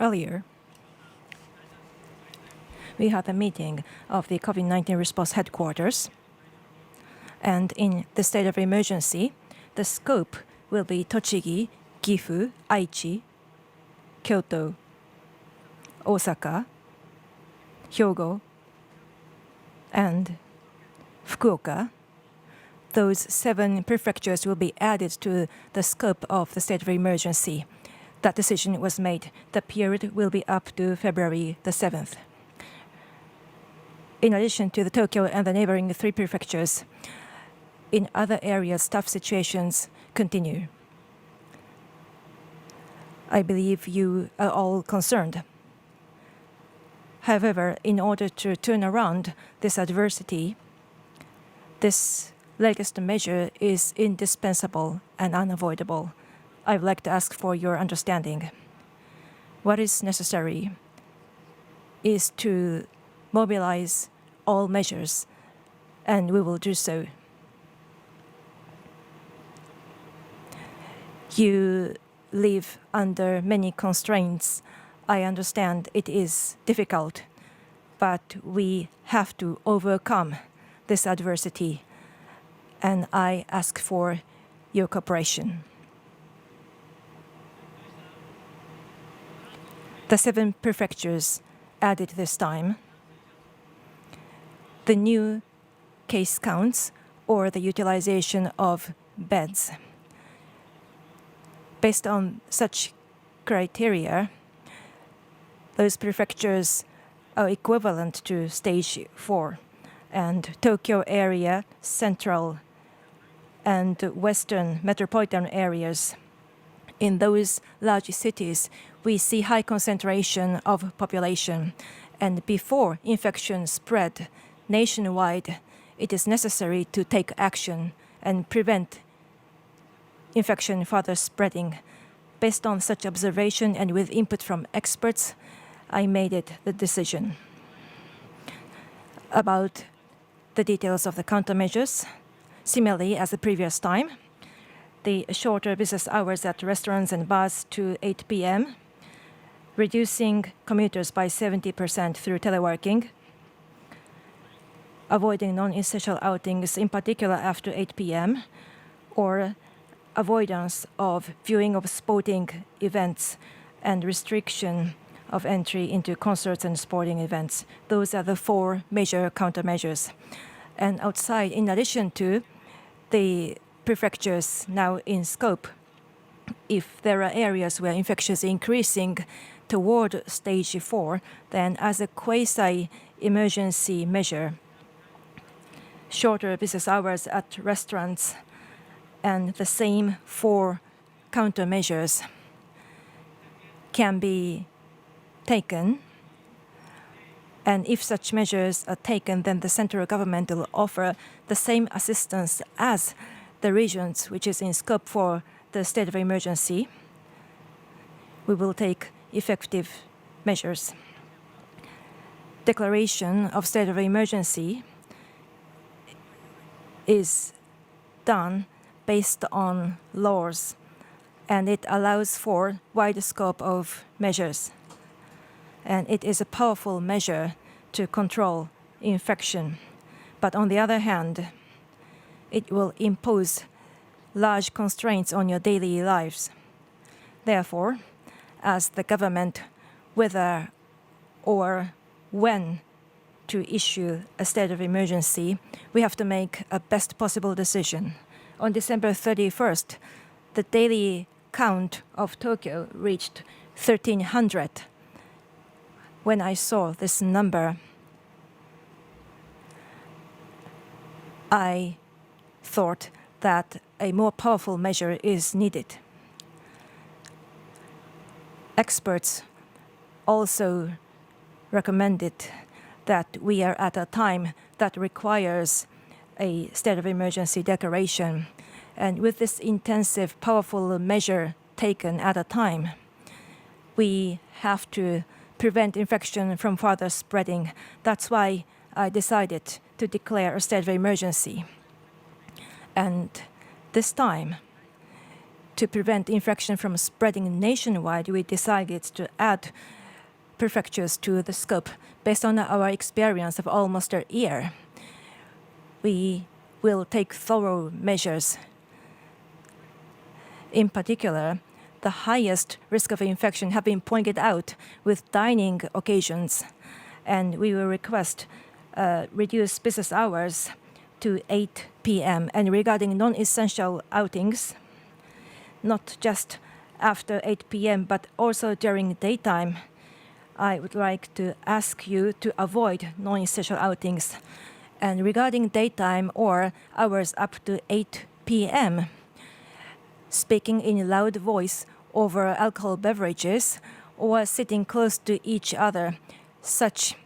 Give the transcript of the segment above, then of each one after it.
Earlier, we had a meeting of the COVID-19 response headquarters, and in the state of emergency, the scope will be Tochigi, Gifu, Aichi, Kyoto, Osaka, Hyogo, and Fukuoka. Those 7 prefectures will be added to the scope of the state of emergency. That decision was made. The period will be up to February the 7th. In addition to the Tokyo and the neighboring 3 prefectures, in other areas, tough situations continue. I believe you are all concerned. However, in order to turn around this adversity, this latest measure is indispensable and unavoidable. I would like to ask for your understanding. What is necessary is to mobilize all measures, and we will do so. You live under many constraints. I understand it is difficult, but we have to overcome this adversity, and I ask for your cooperation. The 7 prefectures added this time. The new case counts or the utilization of beds. Based on such criteria, those prefectures are equivalent to stage 4, and Tokyo area, central and western metropolitan areas. In those large cities, we see high concentration of population, and before infection spread nationwide, it is necessary to take action and prevent infection further spreading. Based on such observation and with input from experts, I made it the decision. About the details of the countermeasures, similarly as the previous time, the shorter business hours at restaurants and bars to 8 p.m., reducing commuters by 70% through teleworking, avoiding non-essential outings, in particular after 8 p.m., or avoidance of viewing of sporting events and restriction of entry into concerts and sporting events. Those are the 4 major countermeasures. And outside, in addition to the prefectures now in scope, if there are areas where infection is increasing toward stage 4, then as a quasi-emergency measure, shorter business hours at restaurants and the same 4 countermeasures can be taken. And if such measures are taken, then the central government will offer the same assistance as the regions which is in scope for the state of emergency. We will take effective measures. Declaration of state of emergency is done based on laws, and it allows for wide scope of measures. And it is a powerful measure to control infection. But on the other hand, it will impose large constraints on your daily lives. Therefore, as the government, whether or when to issue a state of emergency, we have to make a best possible decision. On December 31st, the daily count of Tokyo reached 1,300. When I saw this number, I thought that a more powerful measure is needed. Experts also recommended that we are at a time that requires a state of emergency declaration. And with this intensive, powerful measure taken at a time, we have to prevent infection from further spreading. That's why I decided to declare a state of emergency. And this time, to prevent infection from spreading nationwide, we decided to add prefectures to the scope based on our experience of almost a year. We will take thorough measures. In particular, the highest risk of infection have been pointed out with dining occasions, and we will request reduce business hours to 8 p.m. And regarding non-essential outings, not just after 8 p.m., but also during daytime, I would like to ask you to avoid non-essential outings. And regarding daytime or hours up to 8 p.m., speaking in a loud voice over alcohol beverages or sitting close to each other, such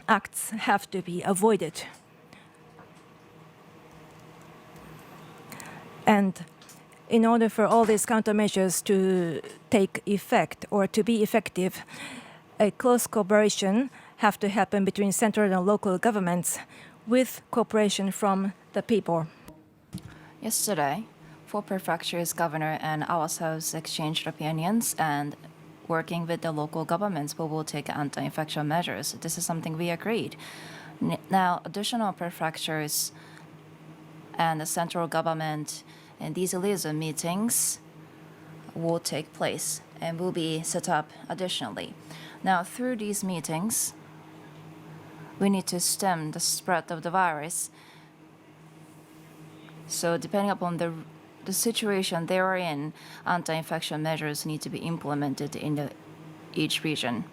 acts have to be avoided. And in order for all these countermeasures to take effect or to be effective, a close cooperation have to happen between central and local governments with cooperation from the people. Yesterday, 4 prefectures governor and ourselves exchanged opinions, and working with the local governments, we will take anti-infection measures. This is something we agreed. Now, additional prefectures and the central government and these liaison meetings will take place and will be set up additionally. Now, through these meetings, we need to stem the spread of the virus. So depending upon the situation they are in, anti-infection measures need to be implemented in each region.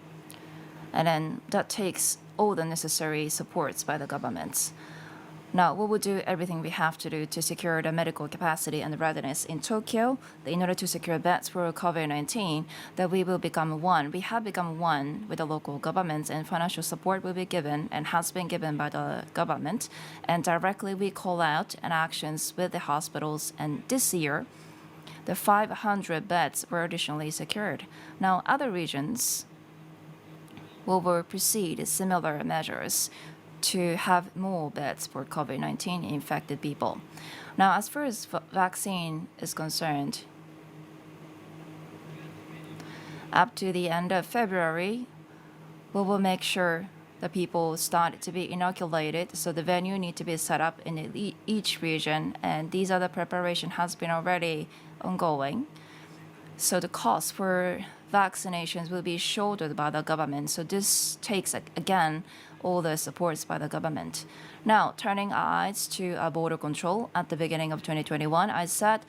And then that takes all the necessary supports by the governments. Now, we will do everything we have to do to secure the medical capacity and readiness in Tokyo in order to secure beds for COVID-19, that we will become one. We have become one with the local governments, and financial support will be given and has been given by the government. And directly we call out and actions with the hospitals. And this year, the 500 beds were additionally secured. Now, other regions will proceed similar measures to have more beds for COVID-19 infected people. Now, as far as vaccine is concerned, up to the end of February, we will make sure the people start to be inoculated, so the venue need to be set up in each region, and these other preparation has been already ongoing. So the cost for vaccinations will be shouldered by the government. So this takes, again, all the supports by the government. Now, turning our eyes to border control, at the beginning of 2021, I said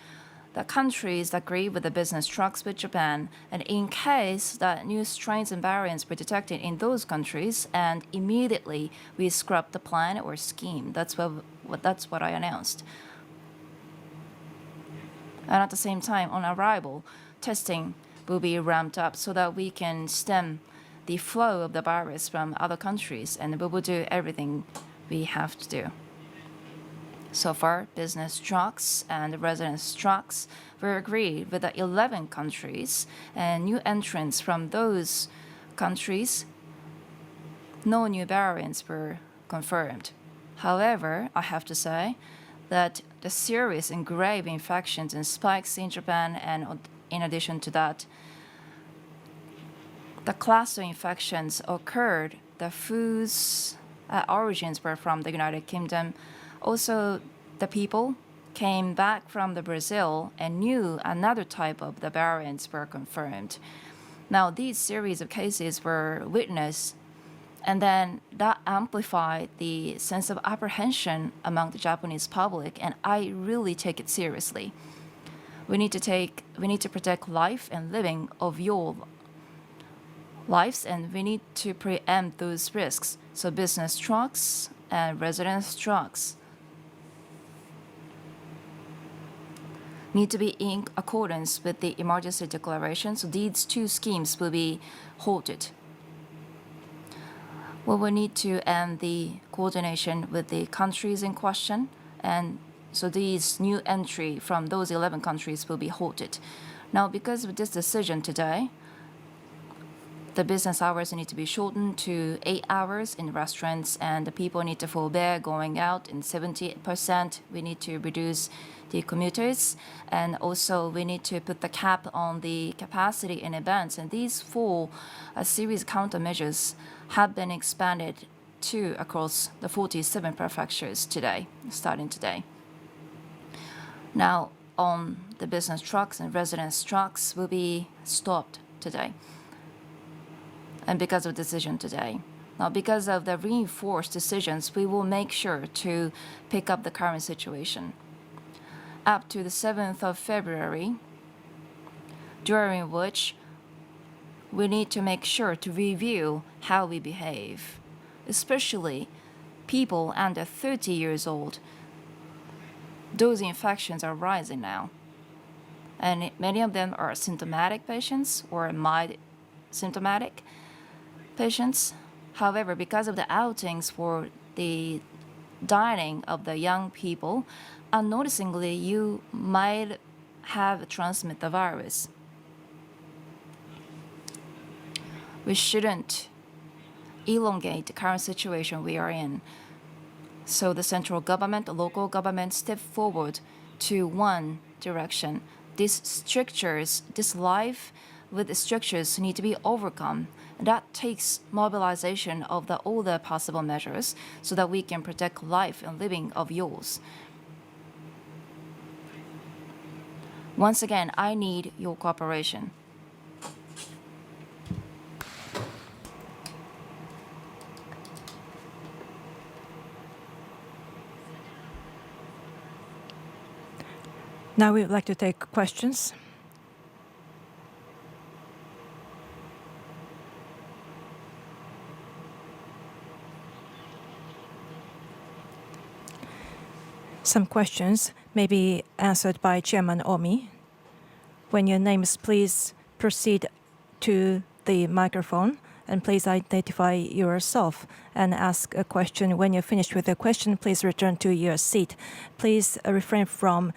the countries agree with the business trucks with Japan, and in case that new strains and variants were detected in those countries, and immediately we scrap the plan or scheme. That's what I announced. And at the same time, on arrival, testing will be ramped up so that we can stem the flow of the virus from other countries, and we will do everything we have to do. So far, business trucks and residence trucks were agreed with the 11 countries, and new entrants from those countries, no new variants were confirmed. However, I have to say that the serious and grave infections and spikes in Japan, and in addition to that, the cluster infections occurred. The foods origins were from the United Kingdom. Also, the people came back from the Brazil and knew another type of the variants were confirmed. Now, these series of cases were witnessed, and then that amplified the sense of apprehension among the Japanese public, and I really take it seriously. We need to protect life and living of your lives, and we need to preempt those risks. So business trucks and residence trucks need to be in accordance with the emergency declaration. So these 2 schemes will be halted. We will need to end the coordination with the countries in question, and so these new entry from those 11 countries will be halted. Now, because of this decision today, the business hours need to be shortened to 8 hours in restaurants, and the people need to forbear going out in 70%. We need to reduce the commuters, and also we need to put the cap on the capacity in events. And these four series countermeasures have been expanded to across the 47 prefectures today, starting today. Now, on the business trucks and residence trucks will be stopped today. And because of decision today. Now, because of the reinforced decisions, we will make sure to pick up the current situation. Up to the 7th of February, during which we need to make sure to review how we behave, especially people under 30 years old. Those infections are rising now. And many of them are symptomatic patients or mild symptomatic patients. However, because of the outings for the dining of the young people, unnoticingly, you might have transmitted the virus. We shouldn't elongate the current situation we are in. So the central government, the local government step forward to one direction. These strictures, this life with the strictures need to be overcome. And that takes mobilization of all the possible measures so that we can protect life and living of yours. Once again, I need your cooperation. Now we would like to take questions. Some questions may be answered by Chairman Omi. When your name is, please proceed to the microphone and please identify yourself and ask a question. When you're finished with the question, please return to your seat. Please refrain from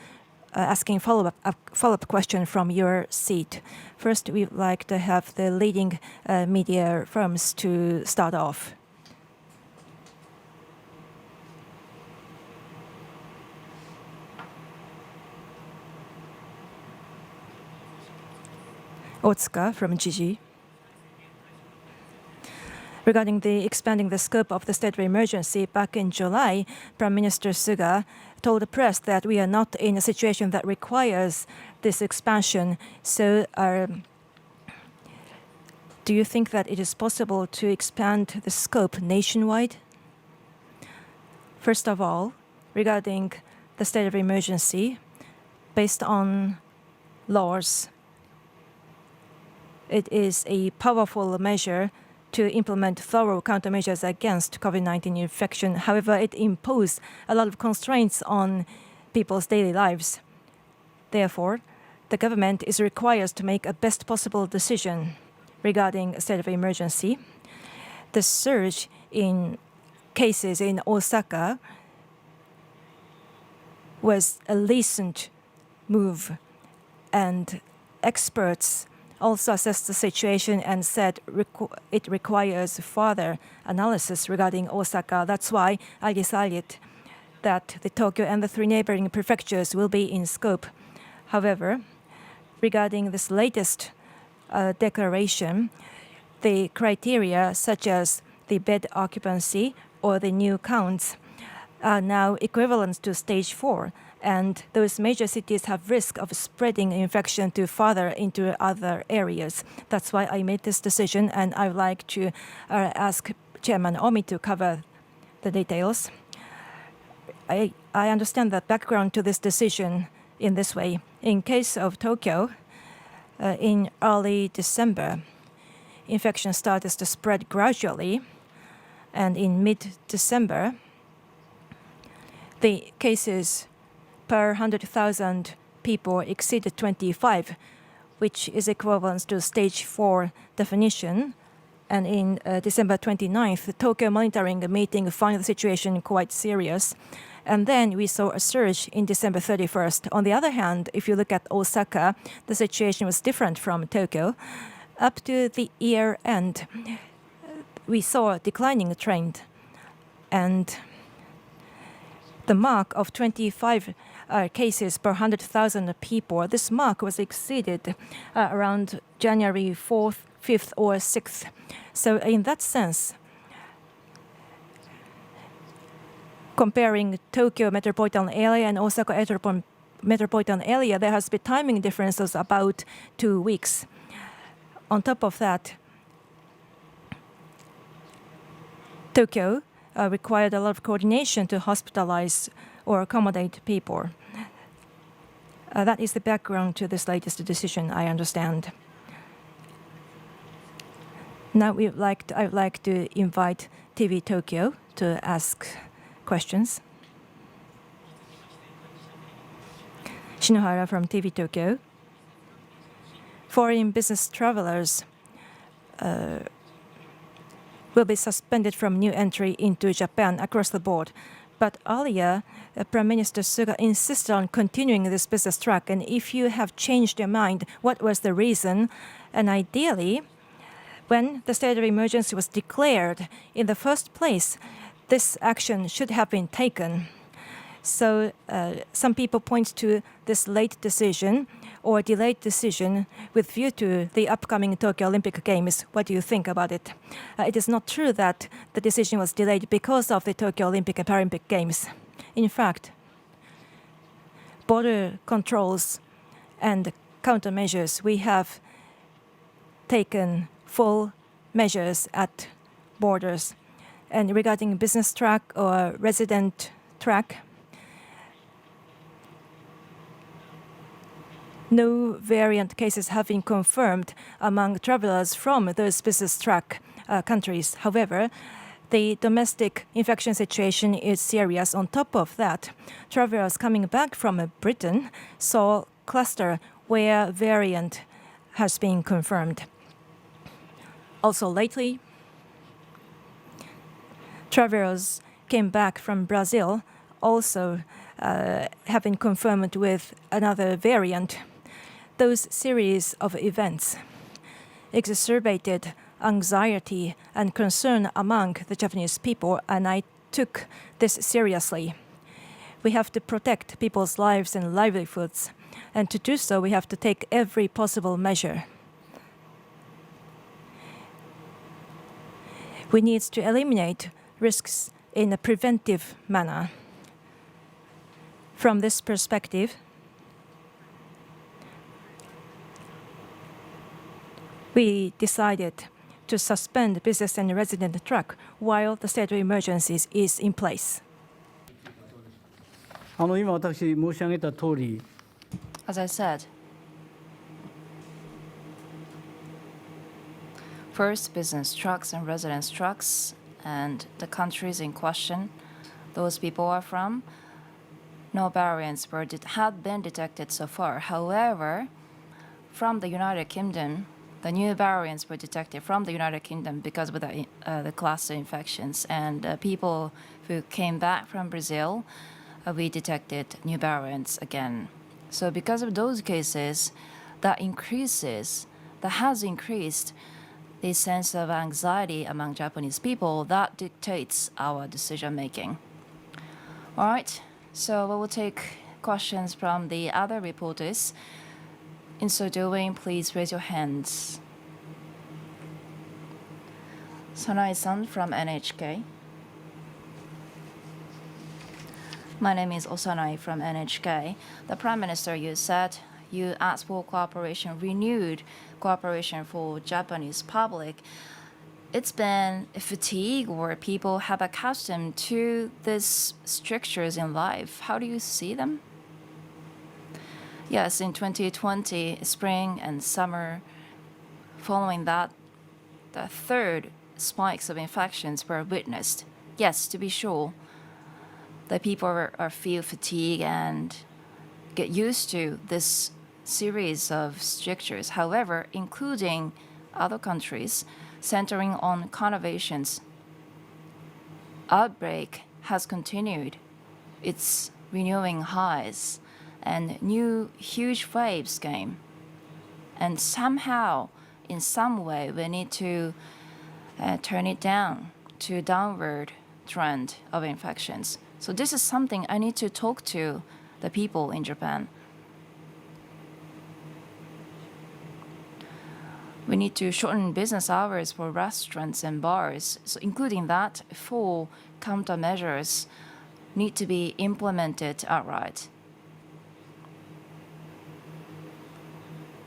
asking follow-up question from your seat. First, we'd like to have the leading media firms to start off. Otsuka from Jiji. Regarding the expanding the scope of the state of emergency, back in July, Prime Minister Suga told the press that we are not in a situation that requires this expansion. So do you think that it is possible to expand the scope nationwide? First of all, regarding the state of emergency, based on laws, it is a powerful measure to implement thorough countermeasures against COVID-19 infection. However, it imposed a lot of constraints on people's daily lives. Therefore, the government is required to make a best possible decision regarding a state of emergency. The surge in cases in Osaka was a recent move, and experts also assessed the situation and said it requires further analysis regarding Osaka. That's why I decided that the Tokyo and the 3 neighboring prefectures will be in scope. However, regarding this latest declaration, the criteria such as the bed occupancy or the new counts are now equivalent to stage 4. And those major cities have risk of spreading infection to further into other areas. That's why I made this decision, and I would like to ask Chairman Omi to cover the details. I understand the background to this decision in this way. In case of Tokyo, in early December, infection started to spread gradually, and in mid-December, the cases per 100,000 people exceeded 25, which is equivalent to stage 4 definition. And in December 29th, the Tokyo monitoring meeting found the situation quite serious. And then we saw a surge in December 31st. On the other hand, if you look at Osaka, the situation was different from Tokyo. Up to the year end, we saw a declining trend, and the mark of 25 cases per 100,000 people, this mark was exceeded around January 4th, 5th, or 6th. So in that sense, comparing Tokyo metropolitan area and Osaka metropolitan area, there has been timing differences about 2 weeks. On top of that, Tokyo required a lot of coordination to hospitalize or accommodate people. That is the background to this latest decision, I understand. Now I would like to invite TV Tokyo to ask questions. Shinohara from TV Tokyo. Foreign business travelers will be suspended from new entry into Japan across the board. But earlier, Prime Minister Suga insisted on continuing this business track. And if you have changed your mind, what was the reason? And ideally, when the state of emergency was declared in the first place, this action should have been taken. So some people point to this late decision or delayed decision with view to the upcoming Tokyo Olympic Games. What do you think about it? It is not true that the decision was delayed because of the Tokyo Olympic and Paralympic Games. In fact, border controls and countermeasures, we have taken full measures at borders. And regarding business track or resident track, no variant cases have been confirmed among travelers from those business track countries. However, the domestic infection situation is serious. On top of that, travelers coming back from Britain saw cluster where variant has been confirmed. Also lately, travelers came back from Brazil also have been confirmed with another variant. Those series of events exacerbated anxiety and concern among the Japanese people, and I took this seriously. We have to protect people's lives and livelihoods, and to do so, we have to take every possible measure. We need to eliminate risks in a preventive manner. From this perspective, we decided to suspend business and resident track while the state of emergency is in place. 今私申し上げた通り、 As I said, first business trucks and residence trucks and the countries in question those people are from, no variants had been detected so far. However, from the United Kingdom, the new variants were detected from the United Kingdom because of the cluster infections. And people who came back from Brazil, we detected new variants again. So because of those cases, that has increased the sense of anxiety among Japanese people that dictates our decision making. All right, so we will take questions from the other reporters. In so doing, please raise your hands. Sanai-san from NHK. My name is Osanai from NHK. The Prime Minister, you said you asked for cooperation, renewed cooperation for Japanese public. It's been a fatigue where people have accustomed to these strictures in life. How do you see them? Yes, in 2020, spring and summer, following that, the third spikes of infections were witnessed. Yes, to be sure, the people are feel fatigue and get used to this series of strictures. However, including other countries centering on conservations, outbreak has continued. It's renewing highs. And new huge waves came. And somehow in some way we need to turn it down to a downward trend of infections. So this is something I need to talk to the people in Japan. We need to shorten business hours for restaurants and bars, so including that, full countermeasures need to be implemented outright.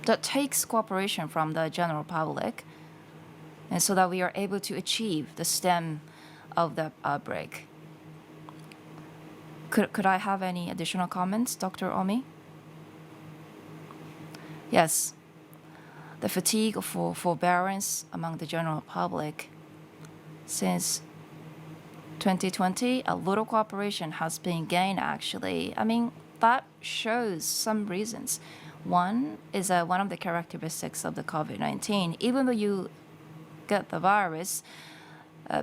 That takes cooperation from the general public, and so that we are able to achieve the stem of the outbreak. Could I have any additional comments, Dr. Omi? Yes. The fatigue for forbearance among the general public. Since 2020, a lot of cooperation has been gained, actually. I mean, that shows some reasons. One is one of the characteristics of the COVID-19. Even though you get the virus,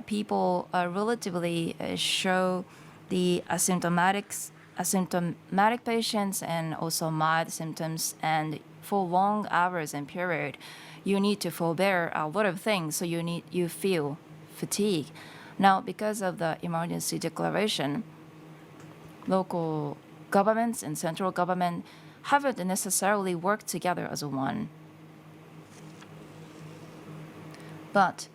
people relatively show the asymptomatic patients and also mild symptoms, and for long hours and period, you need to forbear a lot of things, so you feel fatigue. Now, because of the emergency declaration, local governments and central government haven't necessarily worked together as one. But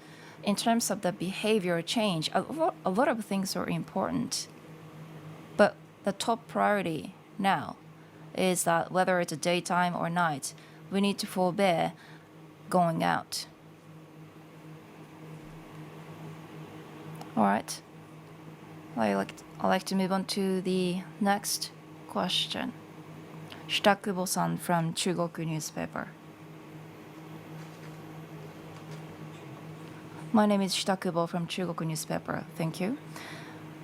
in terms of the behavior change, a lot of things are important. But the top priority now is that whether it's a daytime or night, we need to forbear going out. All right. I'd like to move on to the next question. Shitakubo-san from Chugoku newspaper. My name is Shitakubo from Chugoku newspaper. Thank you.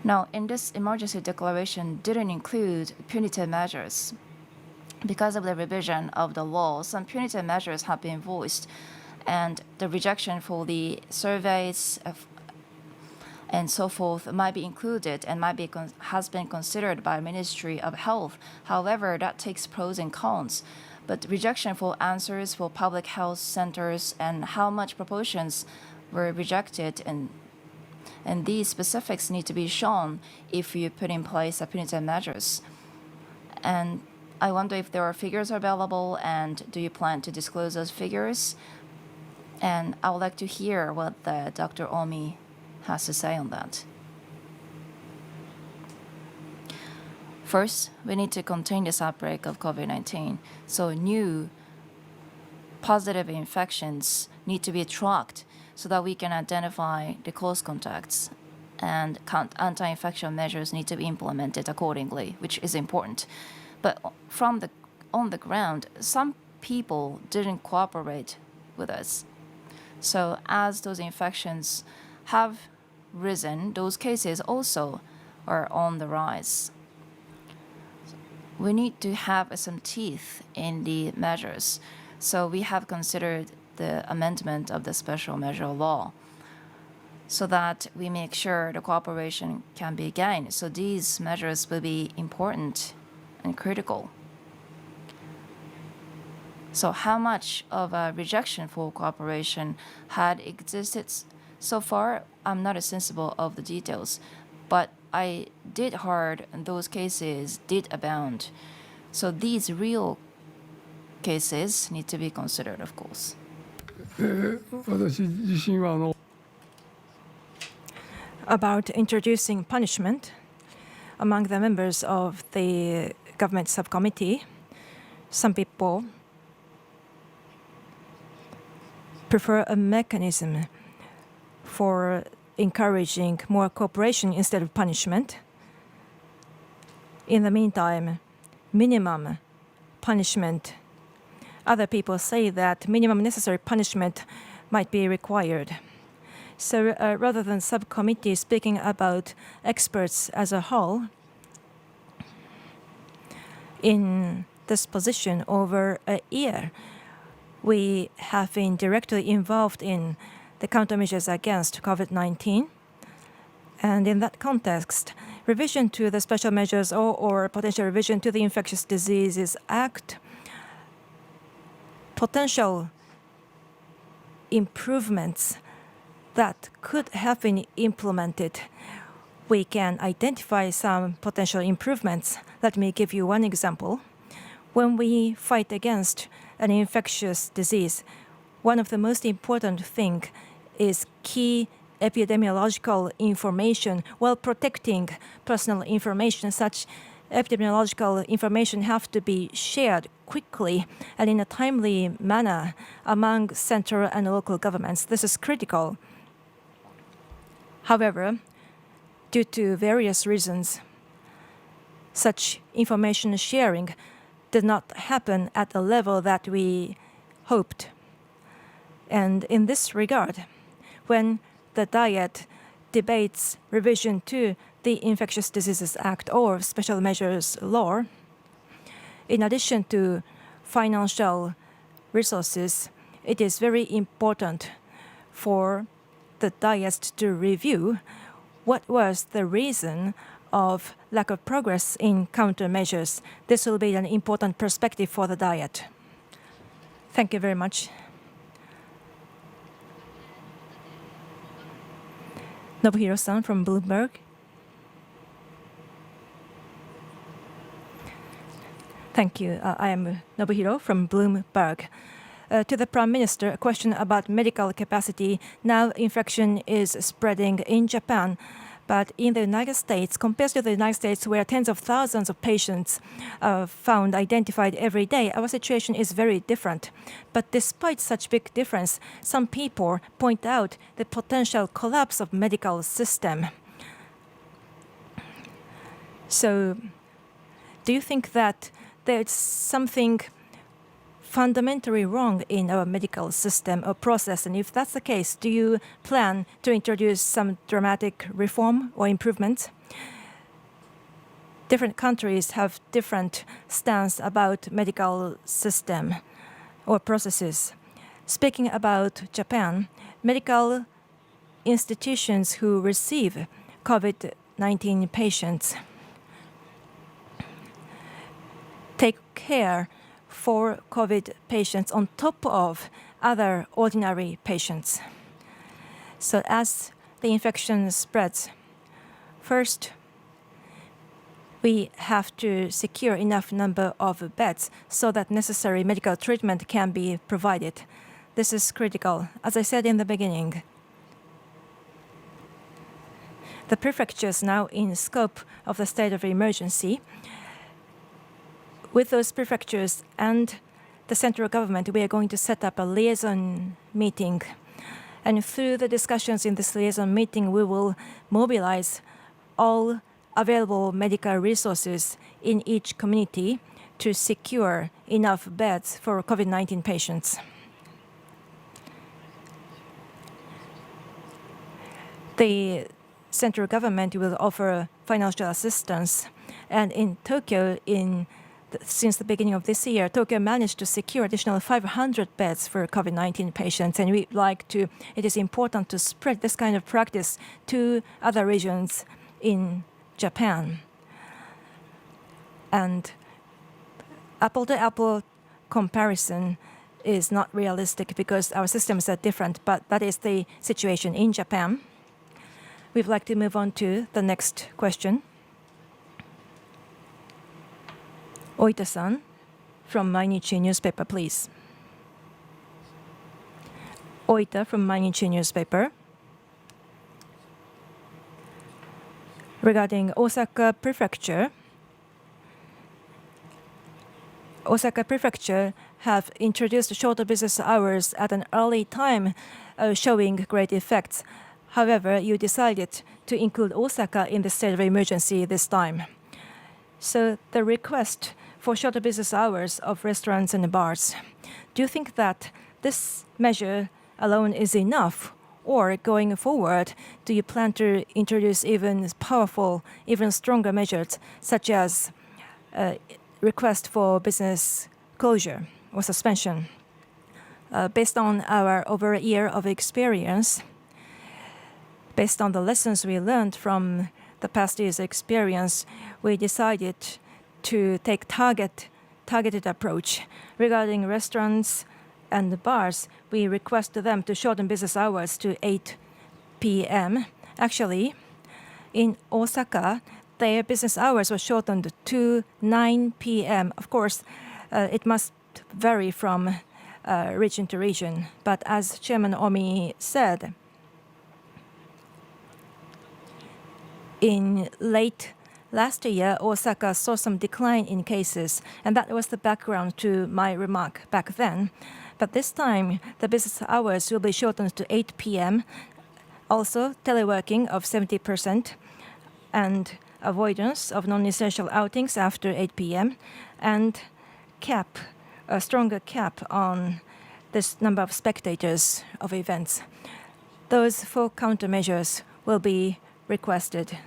Now, in this emergency declaration didn't include punitive measures. Because of the revision of the law, some punitive measures have been voiced, and the rejection for the surveys and so forth might be included and has been considered by Ministry of Health. However, that takes pros and cons. But rejection for answers for public health centers and how much proportions were rejected, and these specifics need to be shown if you put in place punitive measures. And I wonder if there are figures available, and do you plan to disclose those figures? And I would like to hear what Dr. Omi has to say on that. First, we need to contain this outbreak of COVID-19. So new positive infections need to be tracked so that we can identify the close contacts, and anti-infection measures need to be implemented accordingly, which is important. But on the ground, some people didn't cooperate with us. So as those infections have risen, those cases also are on the rise. We need to have some teeth in the measures. So we have considered the amendment of the special measure law so that we make sure the cooperation can be gained. So these measures will be important and critical. So how much of a rejection for cooperation had existed so far, I'm not sensible of the details, but I did heard those cases did abound. So these real cases need to be considered, of course. 私自身は About introducing punishment among the members of the government subcommittee, some people prefer a mechanism for encouraging more cooperation instead of punishment. In the meantime, minimum punishment. Other people say that minimum necessary punishment might be required. So rather than subcommittee speaking about experts as a whole, in this position over a year, we have been directly involved in the countermeasures against COVID-19. And in that context, revision to the special measures or potential revision to the Infectious Diseases Act, potential improvements that could have been implemented. We can identify some potential improvements. Let me give you one example. When we fight against an infectious disease, one of the most important things is key epidemiological information. While protecting personal information, such epidemiological information have to be shared quickly and in a timely manner among central and local governments. This is critical. However, due to various reasons, such information sharing did not happen at the level that we hoped. And in this regard, when the Diet debates revision to the Infectious Diseases Act or Special Measures Law, in addition to financial resources, it is very important for the Diet to review what was the reason of lack of progress in countermeasures. This will be an important perspective for the Diet. Thank you very much. Nobuhiro-san from Bloomberg. Thank you. I am Nobuhiro from Bloomberg. To the Prime Minister, a question about medical capacity. Now infection is spreading in Japan, but in the United States, compared to the United States, where tens of thousands of patients are found identified every day, our situation is very different. But despite such big difference, some people point out the potential collapse of medical system. So, do you think that there's something fundamentally wrong in our medical system or process? And if that's the case, do you plan to introduce some dramatic reform or improvements? Different countries have different stance about medical system or processes. Speaking about Japan, medical institutions who receive COVID-19 patients take care for COVID patients on top of other ordinary patients. So as the infection spreads, first, we have to secure enough number of beds so that necessary medical treatment can be provided. This is critical. As I said in the beginning, the prefectures now in scope of the state of emergency, with those prefectures and the central government, we are going to set up a liaison meeting. And through the discussions in this liaison meeting, we will mobilize all available medical resources in each community to secure enough beds for COVID-19 patients. The central government will offer financial assistance. And in Tokyo, since the beginning of this year, Tokyo managed to secure additional 500 beds for COVID-19 patients. And it is important to spread this kind of practice to other regions in Japan. And apple-to-apple comparison is not realistic because our systems are different, but that is the situation in Japan. We'd like to move on to the next question. Oita-san from Mainichi Newspaper, please. Oita from Mainichi Newspaper. Regarding Osaka Prefecture, Osaka Prefecture have introduced shorter business hours at an early time, showing great effects. However, you decided to include Osaka in the state of emergency this time. So the request for shorter business hours of restaurants and bars, do you think that this measure alone is enough? Or going forward, do you plan to introduce even powerful, even stronger measures, such as request for business closure or suspension? Based on our over a year of experience, based on the lessons we learned from the past year's experience, we decided to take targeted approach regarding restaurants and the bars, we request them to shorten business hours to 8 p.m. Actually, in Osaka, their business hours were shortened to 9 p.m. Of course, it must vary from region to region. But as Chairman Omi said, in late last year, Osaka saw some decline in cases, and that was the background to my remark back then. But this time, the business hours will be shortened to 8 p.m. Also, teleworking of 70% and avoidance of non-essential outings after 8 p.m. and a stronger cap on this number of spectators of events. Those 4 countermeasures will be requested.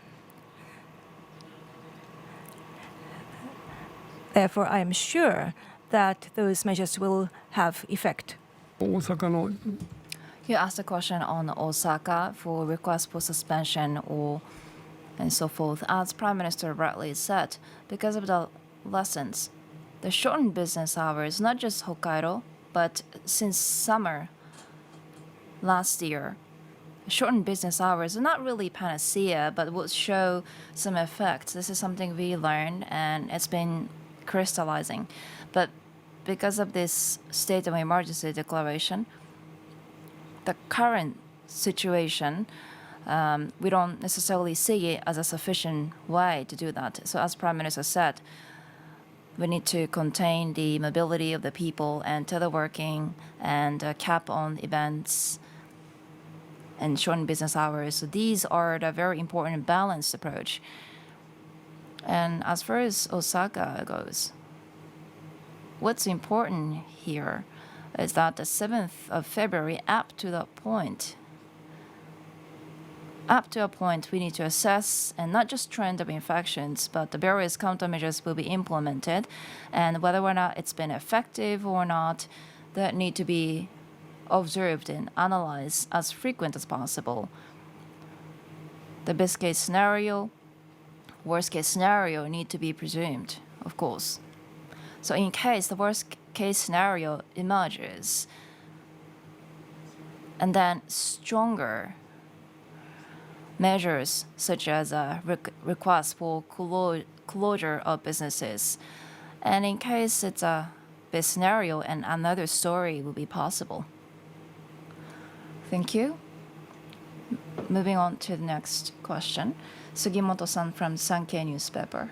Therefore, I am sure that those measures will have effect. 大阪の You asked a question on Osaka for request for suspension or and so forth. As Prime Minister rightly said, because of the lessons, the shortened business hours, not just Hokkaido, but since summer last year, shortened business hours are not really panacea, but would show some effects. This is something we learned, and it's been crystallizing. But because of this state of emergency declaration, the current situation, we don't necessarily see it as a sufficient way to do that. So as Prime Minister said, we need to contain the mobility of the people and teleworking and cap on events and shorten business hours. So these are the very important balanced approach. And as far as Osaka goes, what's important here is that the 7th of February, up to a point, we need to assess and not just trend of infections, but the various countermeasures will be implemented, and whether or not it's been effective or not, that need to be observed and analyzed as frequent as possible. The best case scenario, worst case scenario need to be presumed, of course. So in case the worst case scenario emerges, and then stronger measures such as a request for closure of businesses, and in case it's a best scenario, and another story will be possible. Thank you. Moving on to the next question. Sugimoto-san from Sankei newspaper.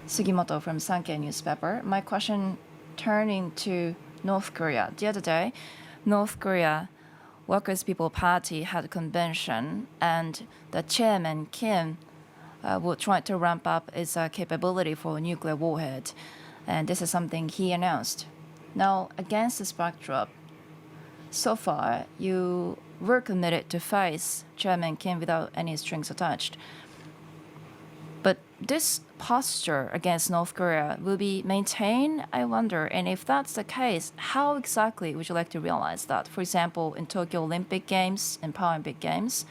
Sugimoto from Sankei newspaper. My question turning to North Korea. The other day, North Korea Workers' People Party had a convention, and the chairman, Kim, will try to ramp up its capability for a nuclear warhead. And this is something he announced. Now, against this backdrop, so far, you were committed to face Chairman Kim without any strings attached. But this posture against North Korea will be maintained, I wonder. And if that's the case, how exactly would you like to realize that? For example, in Tokyo Olympic Games and Paralympic Games,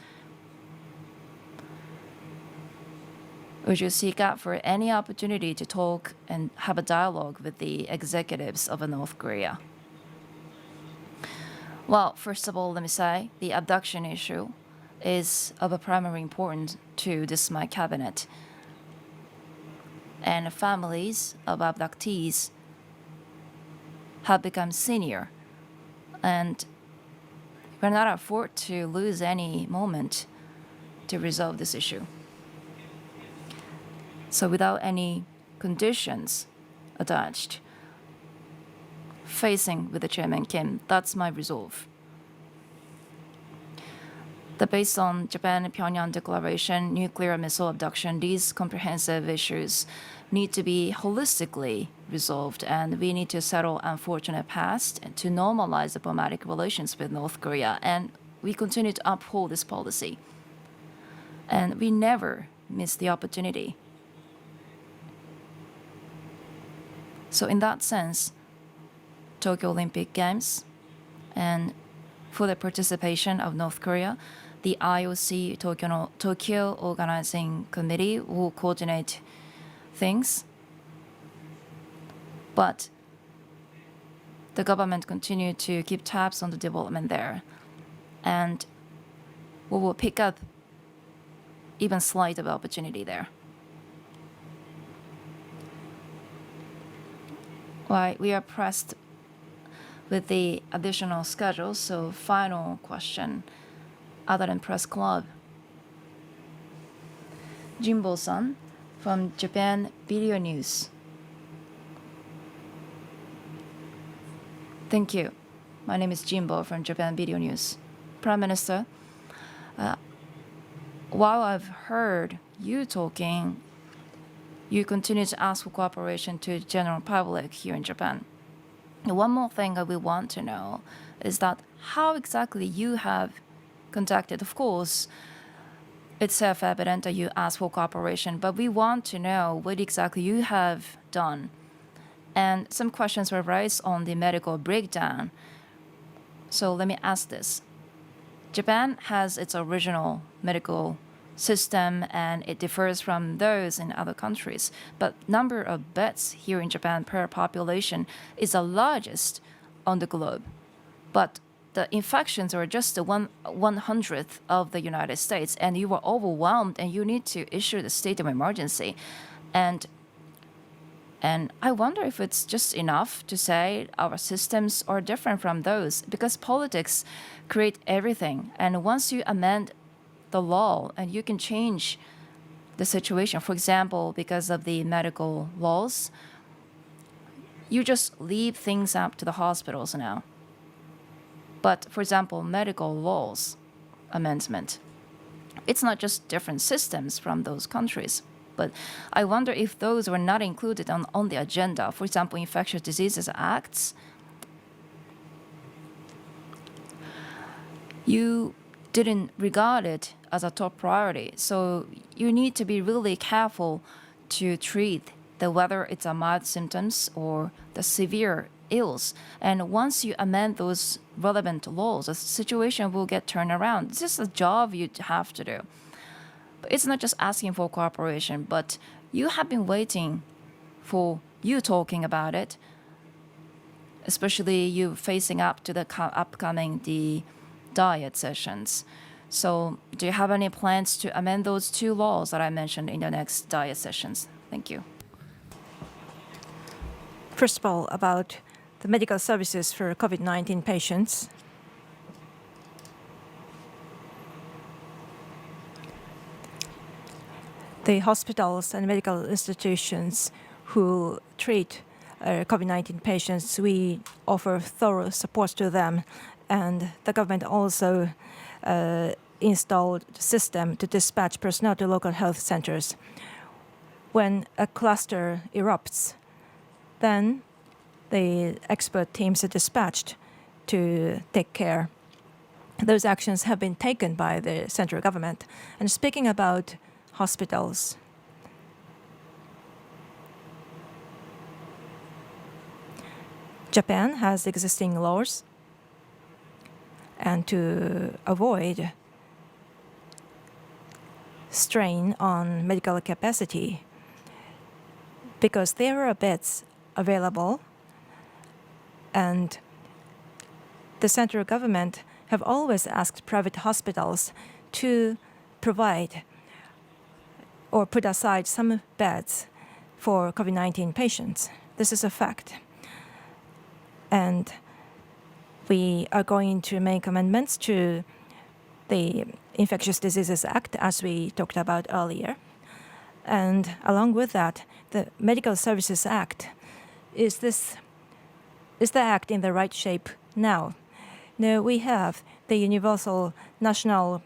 would you seek out for any opportunity to talk and have a dialogue with the executives of North Korea? Well, first of all, let me say the abduction issue is of a primary importance to this my cabinet. And families of abductees have become senior, and we're not afford to lose any moment to resolve this issue. So without any conditions attached, facing with the Chairman Kim, that's my resolve. Based on Japan Pyongyang Declaration, nuclear missile abduction, these comprehensive issues need to be holistically resolved, and we need to settle unfortunate past and to normalize diplomatic relations with North Korea. And we continue to uphold this policy. And we never miss the opportunity. So in that sense, Tokyo Olympic Games and for the participation of North Korea, the IOC Tokyo Organizing Committee will coordinate things. But the government continued to keep tabs on the development there. And we will pick up even slight of opportunity there. Right, we are pressed with the additional schedule, so final question, other than press club. Jimbo-san from Japan Video News. Thank you. My name is Jimbo from Japan Video News. Prime Minister, while I've heard you talking, you continue to ask for cooperation to the general public here in Japan. One more thing that we want to know is that how exactly you have conducted. Of course, it's self-evident that you ask for cooperation, but we want to know what exactly you have done. And some questions were raised on the medical breakdown. So let me ask this. Japan has its original medical system and it differs from those in other countries. But number of beds here in Japan per population is the largest on the globe. But the infections are just the 1/100th of the United States, and you were overwhelmed and you need to issue the state of emergency. And I wonder if it's just enough to say our systems are different from those, because politics create everything. And once you amend the law and you can change the situation, for example, because of the medical laws, you just leave things up to the hospitals now. But for example, medical laws amendment, it's not just different systems from those countries. But I wonder if those were not included on the agenda. For example, Infectious Diseases Acts. You didn't regard it as a top priority. So you need to be really careful to treat whether it's a mild symptoms or the severe ills. And once you amend those relevant laws, the situation will get turned around. This is a job you have to do. But it's not just asking for cooperation, but you have been waiting for you talking about it, especially you facing up to the upcoming diet sessions. So do you have any plans to amend those two laws that I mentioned in the next diet sessions? Thank you. First of all, about the medical services for COVID-19 patients. The hospitals and medical institutions who treat COVID-19 patients, we offer thorough support to them. And the government also installed a system to dispatch personnel to local health centers. When a cluster erupts, then the expert teams are dispatched to take care. Those actions have been taken by the central government. And speaking about hospitals, Japan has existing laws, and to avoid strain on medical capacity, because there are beds available, and the central government have always asked private hospitals to provide or put aside some beds for COVID-19 patients. This is a fact. And we are going to make amendments to the Infectious Diseases Act, as we talked about earlier. And along with that, the Medical Services Act, is the act in the right shape now? No, we have the universal national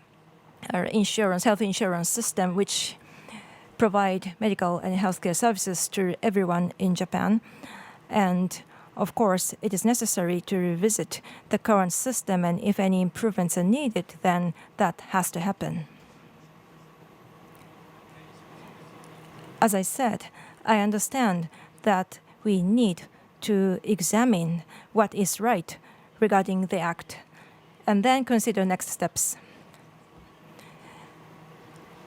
health insurance system, which provide medical and healthcare services to everyone in Japan. And of course, it is necessary to revisit the current system, and if any improvements are needed, then that has to happen. As I said, I understand that we need to examine what is right regarding the act, and then consider next steps.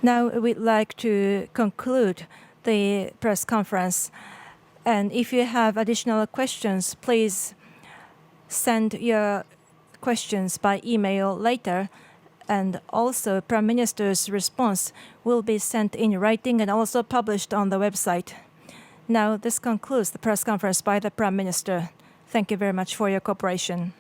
Now we'd like to conclude the press conference And if you have additional questions, please send your questions by email later. And also, Prime Minister's response will be sent in writing and also published on the website. Now, this concludes the press conference by the Prime Minister. Thank you very much for your cooperation.